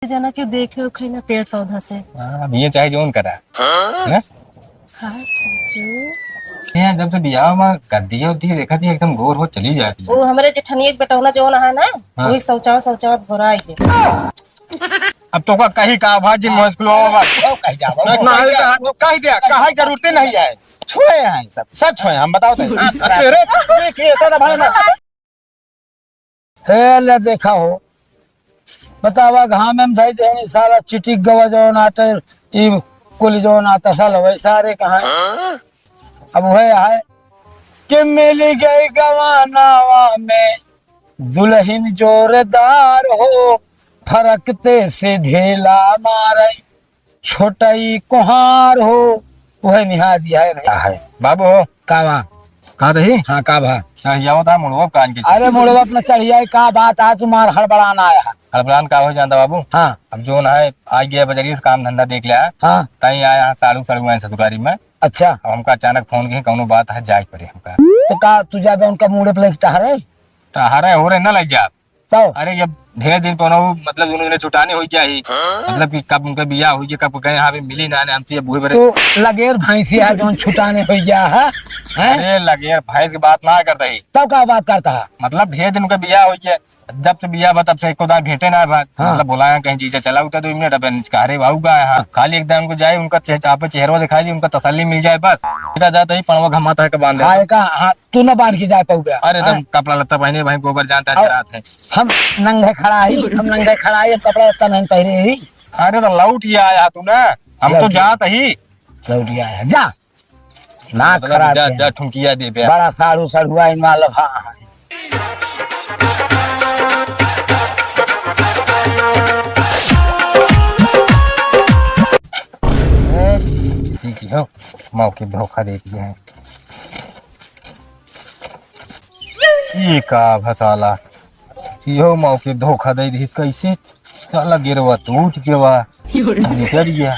जना के देखे उखे ना पेड़ पौधा से अब ये चाहे जोन करा ना खास सोचू ये जब से बियाह में गद्दी होती है देखा थी एकदम गोर हो चली जाती है। वो हमारे जेठनिया के बेटौना जौन है ना हाँ। वो शौचावा घोराई के अब तो का कहीं का भाजी मुश्किल होगा कहीं जाओ कहीं दे कहीं जरूरत नहीं है छोए हैं सब छोए हम बताओ तो तेरे कैसा था भाई ना हे ले देखा हो बतावा घाम में जाई दे सारा चिटिक गवा जौन आटे ई कुल जौन आता साल वही सारे कहाँ है? अब वह है कि मिल गई गवानावा में दुल्हन जोरदार हो फरकते से ढेला मारे छोटाई कुहार हो वह निहाज है बाबू हो कावा कहा दही हाँ कावा चाहिए होता मुड़वा कान की अरे मोड़वा अपना चढ़िया का बात आज तुम्हारा हड़बड़ाना आया हड़बड़ान का हो जाता बाबू। हाँ अब जो ना है आ गया बजरिया से काम धंधा देख लिया हाँ तई आया साड़ू सड़ू ससुरारी में। अच्छा अब हमका अचानक फोन की कौनो बात है जाए पड़े हमका तो का तू जाबे उनका मुड़े पे टहरे हरे हो रहे ना लग जा। तो अरे ये ढेर दिन पर मतलब उन्होंने छुटाने हुई क्या ही मतलब कि कब उनका बियाह हुई कब गए यहाँ पे मिली ना हमसे ये बूढ़े बड़े तो लगेर भैंसी है जो छुटाने हो गया है अरे लगे यार भैंस की बात ना करता ही तब का बात करता है मतलब ढेर दिन उनका बियाह हुई है जब से बियाह तब से एको दार भेटे ना बात हाँ। मतलब बोला कहीं जीजा चला उठा 2 मिनट अब अरे भाऊ का यहाँ खाली एकदम उनको जाए उनका चेहरा दिखाई दी उनका तसल्ली मिल जाए बस जाता ही पड़वा घमाता है बांध खाए का हाँ तू न बांध के जाए पाऊ गया अरे तुम कपड़ा लत्ता पहने भाई गोबर जानता है रात है हम नंगे खड़ा ही कपड़ा लत्ता नहीं पहने ही अरे तो लौट ही आया तू ना हम तो जात ही लौट गया है जा ना खड़ा जा ठुमकिया दे बड़ा साड़ू सड़ुआ इन वाला हाँ ठीक हो मौके धोखा दे दिए हैं ये का भसाला यो मौके धोखा दे दी कैसे चला गिरवा टूट के वा निकल गया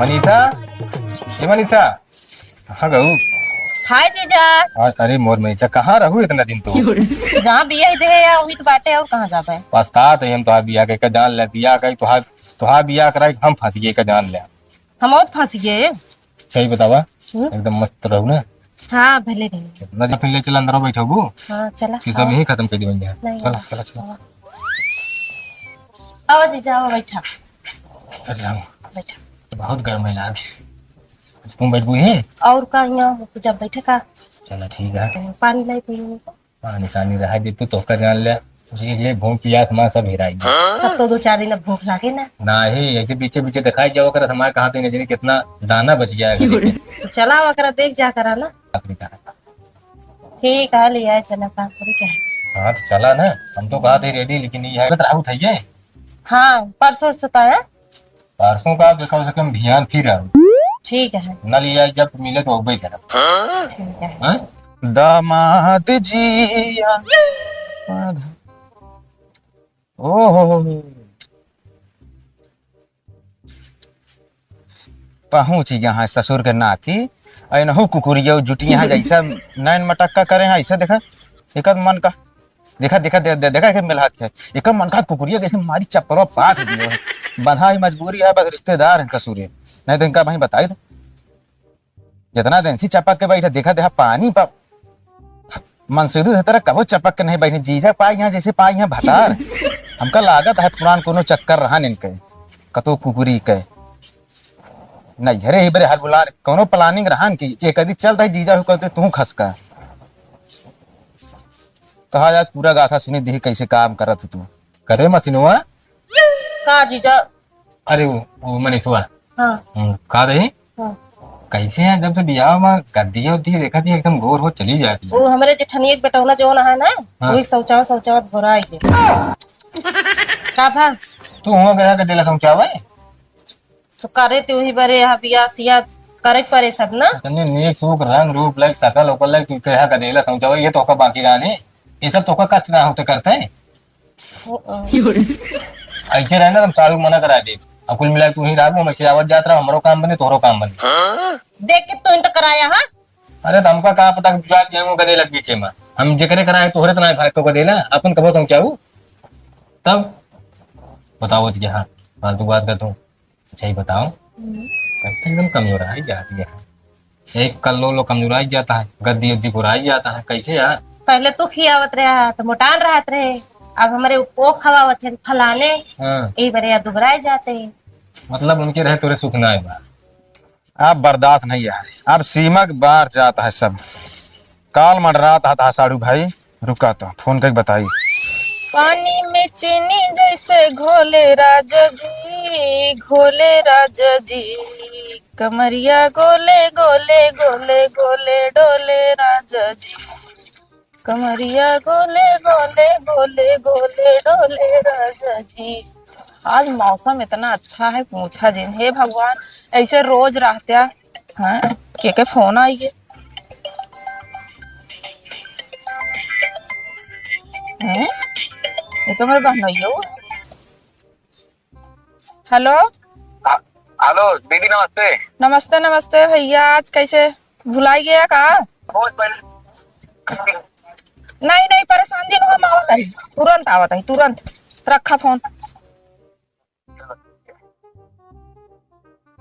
मनीषा ये मनीषा हाँ गऊ हाय जीजा अरे मोर मनीषा कहाँ रहू इतना दिन तो जहाँ बिया दे या वही तो बाटे और कहाँ जाबे पछता तो हम तोहार बिया के जान ले बिया के तोहार बिया कराई हम फंस गए का जान ले हम और फंस गए सही बतावा एकदम मस्त रहू ना हाँ भले भले नदी फिर ले चल अंदर बैठो हाँ चला कि सब यही खत्म कर दी बन नहीं, चला चला चला आओ जीजा आओ बैठा अरे हम बैठा बहुत गर्म है लाग तुम बैठ गई है और का यहाँ जब बैठे का चला ठीक है पानी लाई पियो पानी सानी रहा दे तू कर जान ले जी ले भूख पियास मां सब हेराई तब तो 2-4 दिन अब भूख लागे ना ना ही ऐसे पीछे पीछे दिखाई जाओ कर हमारे कहां तो नहीं कितना दाना बच गया है तो चला वगैरह देख जा करा ना ठीक है ले आए चला का करी क्या है हाँ तो चला ना हम तो कहा थे रेडी लेकिन ये है राहु था ये हाँ परसों सोता है परसों का देखा सके हम ध्यान फिर ठीक है न लिया जब मिले तो वही करब ठीक है दामाद जिया ओहो पहुंच गया ससुर के नाती अनहु कुकुरिया जुटिया जैसा नैन मटक्का करे हैं ऐसा देखा एक मन का देखा देखा देखा के मिल हाथ है एक मन का कुकुरिया कैसे मारी चप्परों पात दियो बंधा ही मजबूरी है बस रिश्तेदार है ससुर नहीं तो इनका भाई बताई दो जितना दिन सी चपक के बैठा देखा देखा पानी पर मनसूदू है तरह कबो चपक के नहीं बैठे जीजा पाई यहाँ जैसे पाई यहाँ भतार हमका लागत है पुरान कोनो चक्कर रहा इनके कतो कुकुरी के नहीं झरे ही बरे हर बुला कोनो प्लानिंग रहा कि जे कदी चलता है जीजा हो कहते तू खसका तो आज पूरा गाथा सुनी दी कैसे काम करत तू करे मसिनुआ का जीजा अरे वो मनीषवा हाँ का रही हाँ कैसे है जब से बियाह में गद्दी होती है देखा थी एकदम गोर हो चली जाती है वो हमारे जेठनिया के बेटौना जौन है ना हाँ। वो शौचावा घोराई के का भा तू वहां गया के दिला समझावा तो करे ते वही बरे यहाँ बिया सिया करे परे सब ना तने नेक सूक रंग रूप लाइक सकल ओकर लाइक तू कहा का देला समझावा ये तो का बाकी रानी ये सब तो का कष्ट ना होते करते हैं हो- ऐसे रहना तुम साड़ू मना करा दे अब कुल मिला के तू ही रहा मैं आवत जात रहा हमारो काम बने तोहरो काम बने देख के तू तो कराया हाँ अरे तो हमका कहा पता जात गेहूं का देलक बीचे में हम जेकरे कराए तोहरे तना भाग को देला अपन कबो तुम चाहू तब बताओ तो हाँ फालतू बात कर तू अच्छा ही बताओ एकदम कमजोराई जाती है एक कल्लो लो कमजोराई जाता है गद्दी उद्दी गुराई जाता है कैसे यार पहले तू खियावत रहा तो मोटान रहत रहे अब हमारे वो खवावत है फलाने हाँ यही बड़े दुबराए जाते हैं। मतलब उनके रहे तोरे सुख ना है बा अब बर्दाश्त नहीं है अब सीमा के बाहर जाता है सब काल मंडराता था साड़ू भाई रुका तो फोन करके बताई पानी में चीनी जैसे घोले राजा जी कमरिया गोले गोले गोले गोले डोले राजा जी कमरिया गोले गोले गोले गोले डोले राजा जी। आज मौसम इतना अच्छा है पूछा जिन हे भगवान ऐसे रोज रहते हैं के फोन आइए हैं ये तो मेरे बहनोइयो। हेलो हेलो दीदी नमस्ते नमस्ते नमस्ते भैया आज कैसे भुलाई गया का नहीं नहीं परेशान दिन हम आवत है तुरंत रखा फोन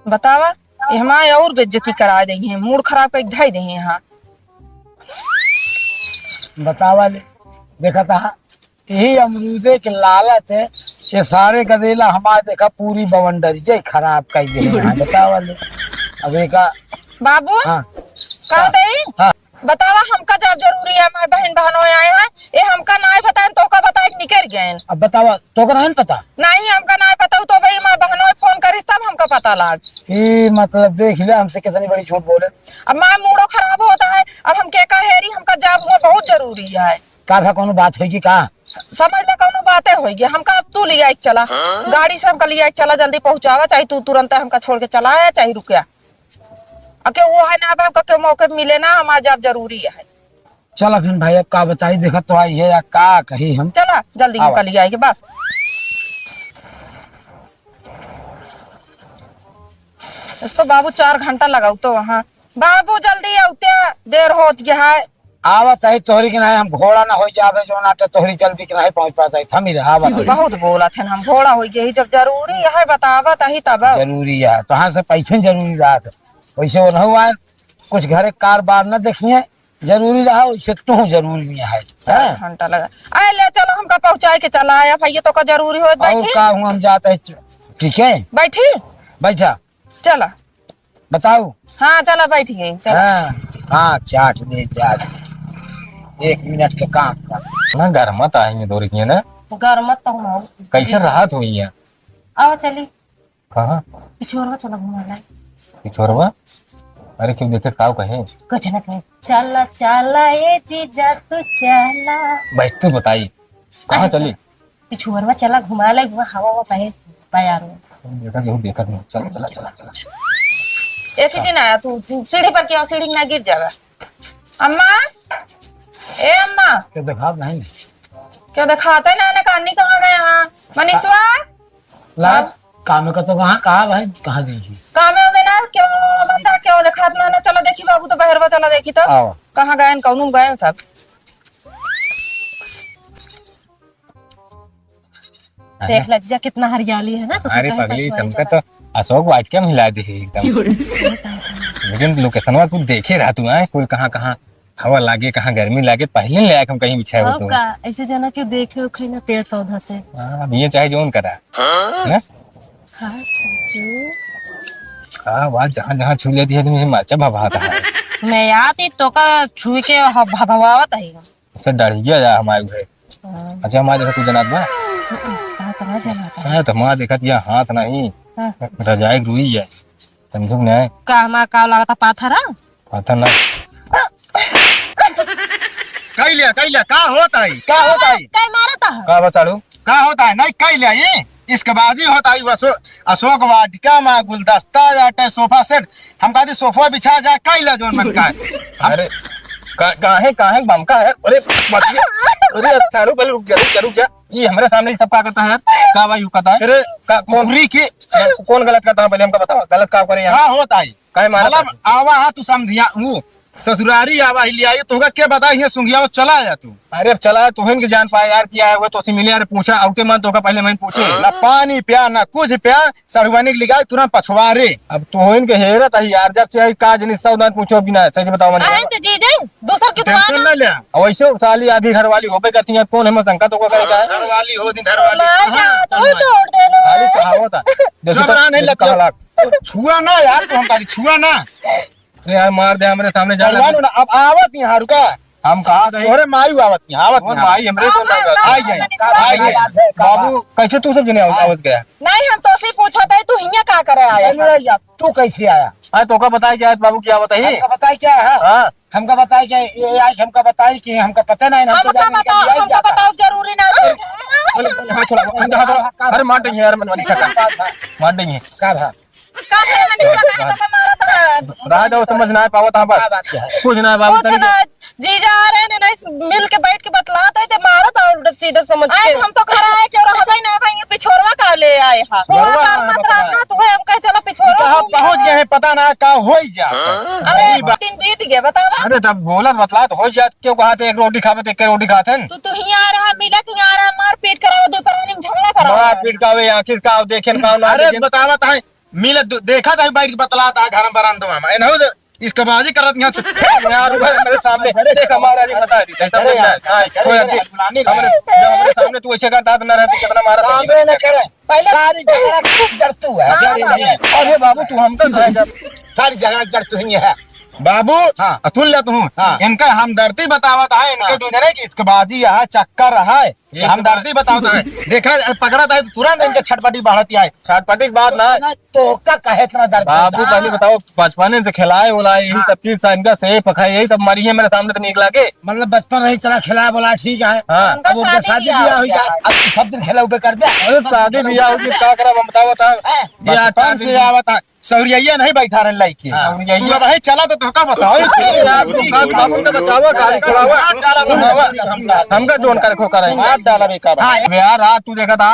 बतावा ये हमारे और बेइज्जती करा देंगे हैं मूड खराब कर धाई देंगे यहाँ बतावा ले देखा था यही अमरूदे के लालच है ये सारे गदेला हमारे देखा पूरी बवंडरी जे खराब कर दे यहाँ बतावा ले अब एक बाबू हाँ कहा दे हाँ बतावा हमका जब जरूरी है हमारे बहन बहनों आए हैं ये हमका ना बताए तो का बताए निकल गए अब बतावा तो का नहीं पता नहीं हमका ना पता तो भाई हमारे बहनों फोन करी तब हमका पता लाग ये मतलब देख लिया हमसे कितनी बड़ी झूठ बोले अब माँ मूडो खराब होता है अब हम क्या कहेरी हमका जाब हुआ बहुत जरूरी है का कोनो बात होगी का समझ ले कौनो बातें होगी हमका अब तू लिया एक चला गाड़ी से हमका लिया एक चला जल्दी पहुंचावा चाहे तू तुरंत हमका छोड़ के चला आया चाहे रुकया अके वो है ना अब हमका के मौके मिले ना हमारा जाब जरूरी है चला फिर भाई अब का बताई देखा तो आई है या का कही हम चला जल्दी हमका लिया आएगी बस इस तो बाबू 4 घंटा लगाऊ तो वहाँ बाबू जल्दी आउते देर होत गया है आवत है तोहरी के नहीं हम घोड़ा ना हो जावे जो नाटे तोहरी जल्दी के नहीं पहुंच पाता है थमी रे आवत है बहुत बोला थे हम घोड़ा हो गई जब जरूरी है बतावत ही तब जरूरी है तो हाँ से पैसे जरूरी रहा था वैसे वो नहीं हुआ कुछ घरे कार बार न देखिए जरूरी रहा वैसे तू जरूरी नहीं है 4 घंटा लगा आए ले चलो हमका पहुंचाए के चला आया भैया तो का जरूरी हो और बैठी का हूँ हम जाते हैं ठीक है बैठी बैठा चला बताओ हाँ चला बैठी गई चला हाँ हाँ चाट दे चाट 1 मिनट के काम का ना गर्मत आई में दौरी की ना गरमत तो हम कैसे राहत हुई है आओ चली कहाँ पिछोरवा चला घुमाला पिछोरवा अरे क्यों देखे काव कहे कुछ न कहे चला चला ये जीजा तू चला बैठ तू बताई कहाँ चली पिछोरवा चला घुमाला हुआ हवा हवा बहे पायार देखा जो देखा नहीं चलो चला चला चला एक ही दिन आया तू सीढ़ी पर क्या सीढ़ी ना गिर जाएगा अम्मा ए अम्मा तो देखा नहीं क्या दिखाते ना ने कानी कहाँ गए हाँ मनीषवा ला काम का तो कहाँ भाई कहाँ देखी काम हो गए ना क्यों बंदा क्यों दिखा ना चला देखी बाबू तो बहरवा चला देखी तो आओ कहाँ गए कौन गए सब देख ला जीजा कितना हरियाली है ना अरे पगली तुमका तो अशोक वाटिका में हिला दे एकदम लेकिन लोकेशनवा कुछ देखे रहा तू है कुल कहाँ कहाँ हवा लागे कहाँ गर्मी लागे पहले ले आए हम कहीं बिछाए हो तो का ऐसे जना के देखे उखे ना पेड़ पौधा से अब ये चाहे जोन करा ना हाँ सोचू हाँ बात जहाँ जहाँ छू लेती है तुम्हें मरचा भभाता है मैं आती तो का छुई के भवावत है अच्छा डरिया जा हमारे घर अच्छा हमारे देखा तू जनाब बा कहाँ कहाँ जाना था हाँ तो हमारा देखा दिया हाथ नहीं रजाई रुई है समझो ना का हमारा का लगा था पाथरा पता ना कई लिया का होता है काय मारता है का बचाड़ू का होता है नहीं कई लिया ये इसके बाजी होता है अशोक वाटिका में गुलदस्ता जाटे सोफा सेट हम कहते सोफा बिछा जाए कई लिया जोन मन का अरे काहे काहे बमका है, अरे मत अरे थारू पहले रुक जा ये हमारे सामने ये सब का करता है यार, का भाई कहता है अरे कौन गलत करता है, पहले हमको बताओ गलत का करे यहाँ होता है काहे मारा आवा हा तू समझिया वो ससुरारी आवा ही लिया तो क्या बता ये सुंगिया वो चला आया तू, अरे अब चला तो के जान पाया यार किया है वो तो मिले यार पूछा आउटे मन तो पहले मैंने पूछे ना पानी पिया ना कुछ पिया सड़वानी के लिखा तुरंत पछवारे अब तो के हेरत है यार जब से काज नहीं सौदा पूछो बिना सही बताओ मैंने दूसर की टेंशन ना ले वैसे साली आधी घर वाली होबे करती है कौन है शंका तो करेगा घर वाली हो घर वाली कहावत है देखो नहीं लगता छुआ ना यार तो हम छुआ ना यार मार दे हमारे सामने जा अब आवत यहाँ रुका हम कहा अरे मायू आवत आवत माई हमरे आई जाए बाबू कैसे तू सब जने आवत गया नहीं हम तो से पूछा था तू हिया का करे आया तू कैसे आया? अरे तो का बताए क्या बाबू क्या बताइए हमका बताए क्या है? हाँ हमका बताए क्या ये आज हमका बताए कि हमका पता नहीं हमका बताओ जरूरी ना अरे मार देंगे यार मनवानी सका मार देंगे का था राज समझ ना पावा था बस कुछ ना बाबू जीजा आ रहे ने नहीं मिल के बैठ के बतलाते थे मारत और सीधा समझ के हम तो खरा है क्यों रहबे ना भाई पिछोरवा का ले आए हां मतलब ना तू हम कह चलो पिछोरवा कहां पहुंच गए हैं पता ना का होई जा अरे दिन बीत गया बतावा अरे तब बोला बतला तो हो जात क्यों कहा थे एक रोटी खावे थे एक रोटी खाते तू ही आ रहा मिला कि आ रहा मार पीट कराओ दोपहर में झगड़ा कराओ मार पीट कावे आखिर का देखे का अरे बतावा था मिल देखा था बैठ के बतला था घर में बरामदा में ए ना इसका बाजी करत यहां से यार मेरे सामने देख हमारा जी बता दी हमारे सामने तू ऐसे करता ना रहती कितना मारा सामने न करे पहले सारी झगड़ा खूब जड़तू है अरे बाबू तू हमको सारी झगड़ा जड़तू ही है बाबू अतुल ले तू इनका हमदर्दी बतावत है इनके दूसरे की इसके बाजी यहाँ चक्कर रहा है हमदर्दी बतावता है देखा पकड़ा था तुरंत इनके छटपटी बढ़ती है छटपटी की बात ना तो का कहे इतना दर्द बाबू पहले बताओ बचपन से खिलाए उलाए यही सब चीज इनका से पकाए यही सब मरी है मेरे सामने तो निकला के मतलब बचपन रही चला खिलाए बोला ठीक है अब उनका शादी ब्याह हुई अब सब दिन खेला ऊपर कर दे शादी ब्याह होगी क्या करा बताओ था बचपन से आवत है सौरिया नहीं बैठा रहे लाइक के भाई चला तो का बताओ हमका जोन करे खो करे हाथ डाला बेका यार रात तू देखा था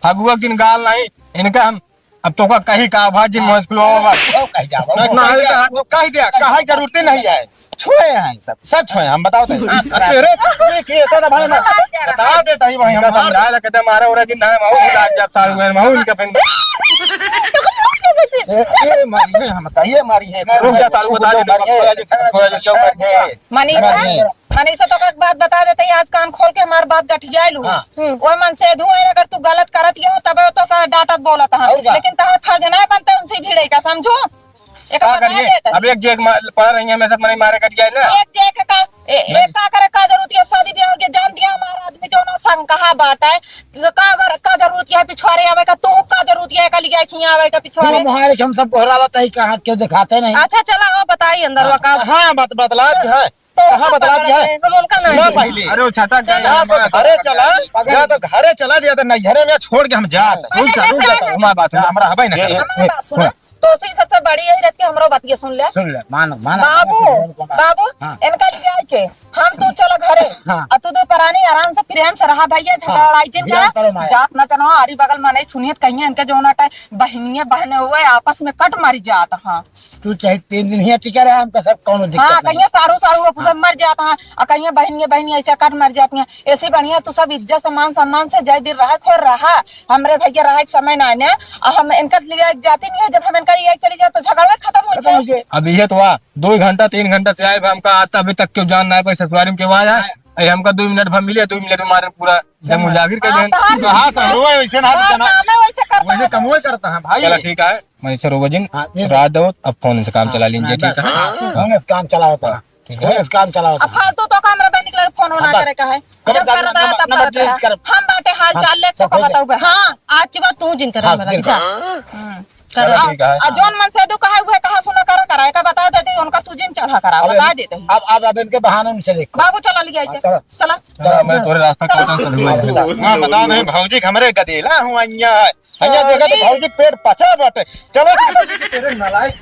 फगुआ की गाल नहीं इनका हम अब तो का कहीं का भाजी मुश्किल कहीं दिया कहा जरूरत नहीं है छोए हैं सब छोए हम बताओ तेरे भाई बता देता ही भाई हम समझा कहते मारे और कि महू इनका ये मारी है मनीषा तो बात बता देते आज कान खोल के हमारी बात गठिया लू कोई मन से अगर तू गलत करत हो तब तो डांटत बोलत लेकिन तहां फर्ज ना बनते उनसे भिड़े का समझो अब एक जेक पढ़ रही है मैं मारे कर ना एक जेक का एक का करे का जरूरत है शादी ब्याह के जान दिया हमारा आदमी जो ना संग कहा बात है तो का जरूरत है पिछवाड़े आवे का तो का जरूरत है का लिया खिया आवे का पिछवाड़े मोहारे हम सब कोहरावत है कहां क्यों दिखाते नहीं अच्छा चला आओ बताइए अंदर का हां बतला है कहाँ बतला दिया है सुना पहले अरे वो छटा घरे चला या तो घरे चला दिया तो नैहरे में छोड़ के हम जात हमारा बात हमारा हवाई ना तो सही सबसे बड़ी यही रच के हमरो बात ये सुन ले मान बाबू इनका लिया के हम तो चलो घरे और तू तो परानी आराम से प्रेम से रहा भैया झगड़ाई जिन करा जात ना कनो आरी बगल में नहीं सुनियत कहीं इनके जो ना बहनियां बहने हुए आपस में कट मारी जात हां तू चाहे 3 दिन ही टिका रहा हमका सब कोनो दिक्कत हां कहीं सारू मर जाता है और कहीं बहनियां ऐसे कट मर जाती हैं ऐसे बढ़िया तू सब इज्जत सम्मान से जय दिन रहा खोर रहा हमरे भैया रहा एक समय ना ने और हम इनका लिया जाती नहीं है जब हम इनका ये चली जाए तो झगड़ा खत्म हो जाए अब ये तो 2 घंटा 3 घंटा से आए हमका आता अभी तक क्यों जानना है कोई ससुराल में क्यों आया है हमका 2 मिनट भर मिले 2 मिनट में मारे पूरा जम जागिर कर देन हां सर वैसे ना वैसे कमोई करता है भाई चलो ठीक है मनीषा रोगजिन रात दो अब फोन से काम चला लीजिए ठीक है हम काम चला होता है ठीक है इस काम चला होता है फालतू तो कैमरा पे निकले फोन होना करे का है जब करना है तब करते हैं हम बाटे हाल चाल ले तो बताओ हां आज की बात तू जिन करे मेरा जा जोन मन से दो कहा हुआ कहा सुना कराए का बता देते उनका तू जिन चढ़ा करा बता देते अब इनके बहाने में चले बाबू चला लिया चला मैं तोरे रास्ता कौन सा हां बता दे भौजी हमरे गदेला हूं अइया देखा तो भौजी पेट पचा बाटे चलो तेरे नलायक